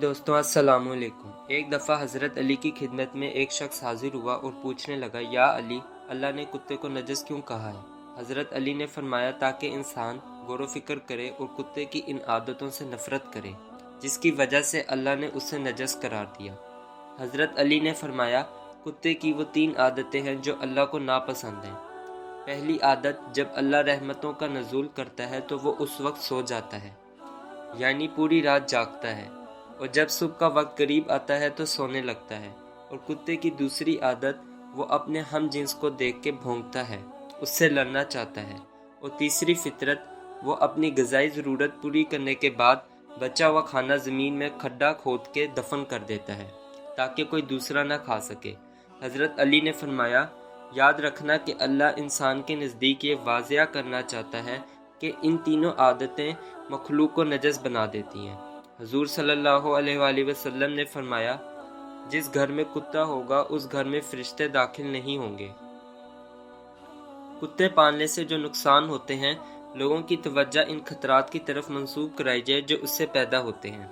दोस्तों अस्सलाम वालेकुम। एक दफ़ा हज़रत अली की खिदमत में एक शख्स हाजिर हुआ और पूछने लगा, या अली, अल्लाह ने कुत्ते को नजस क्यों कहा है? हज़रत अली ने फरमाया, ताकि इंसान गौर व फिक्र करे और कुत्ते की इन आदतों से नफ़रत करे जिसकी वजह से अल्लाह ने उसे नजस करार दिया। हज़रत अली ने फरमाया, कुत्ते की वो 3 आदतें हैं जो अल्लाह को नापसंद हैं। पहली आदत, जब अल्लाह रहमतों का नज़ूल करता है तो वो उस वक्त सो जाता है, यानी पूरी रात जागता है, और जब सुबह का वक्त करीब आता है तो सोने लगता है। और कुत्ते की दूसरी आदत, वो अपने हम जिन्स को देख के भौंकता है, उससे लड़ना चाहता है। और तीसरी फितरत, वो अपनी ग़िज़ाई ज़रूरत पूरी करने के बाद बचा हुआ खाना ज़मीन में खड्डा खोद के दफन कर देता है ताकि कोई दूसरा ना खा सके। हज़रत अली ने फरमाया, याद रखना कि अल्लाह इंसान के नज़दीक ये वाज़िया करना चाहता है कि इन तीनों आदतें मखलूक को नजस बना देती हैं। हुज़ूर सल्लल्लाहु अलैहि वसल्लम ने फरमाया, जिस घर में कुत्ता होगा उस घर में फरिश्ते दाखिल नहीं होंगे। कुत्ते पालने से जो नुकसान होते हैं, लोगों की तवज्जो इन खतरात की तरफ मंसूब कराई जाए जो उससे पैदा होते हैं,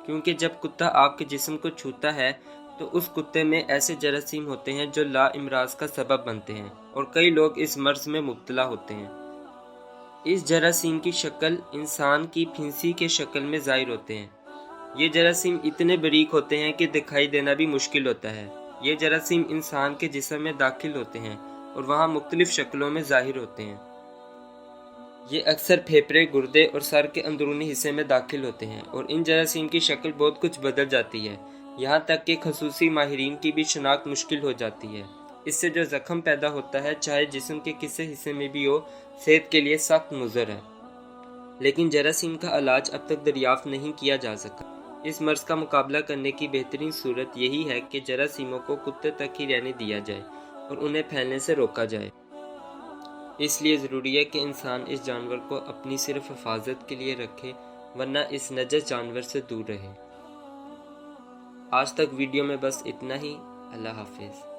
क्योंकि जब कुत्ता आपके जिस्म को छूता है तो उस कुत्ते में ऐसे जरासीम होते हैं जो ला इमराज का सबब बनते हैं, और कई लोग इस मर्ज में मुब्तला होते हैं। इस जरासीम की शक्ल इंसान की फिंसी के शक्ल में ज़ाहिर होते हैं। ये जरासीम इतने बारीक होते हैं कि दिखाई देना भी मुश्किल होता है। ये जरासीम इंसान के जिस्म में दाखिल होते हैं और वहाँ मुख्तलिफ शक्लों में ज़ाहिर होते हैं। ये अक्सर फेफड़े, गुर्दे और सर के अंदरूनी हिस्से में दाखिल होते हैं, और इन जरासीम की शक्ल बहुत कुछ बदल जाती है, यहाँ तक कि खसूसी माहिरीन की भी शनाख्त मुश्किल हो जाती है। इससे जो ज़ख्म पैदा होता है, चाहे जिस्म के किसी हिस्से में भी हो, सेहत के लिए सख्त मुज़र है। लेकिन जरासीम का इलाज अब तक दरियाफ्त नहीं किया जा सका। इस मर्ज का मुकाबला करने की बेहतरीन सूरत यही है कि जरासीमों को कुत्ते तक ही रहने दिया जाए और उन्हें फैलने से रोका जाए। इसलिए ज़रूरी है कि इंसान इस जानवर को अपनी सिर्फ हिफाजत के लिए रखे, वरना इस नजस जानवर से दूर रहे। आज तक वीडियो में बस इतना ही। अल्लाह हाफिज़।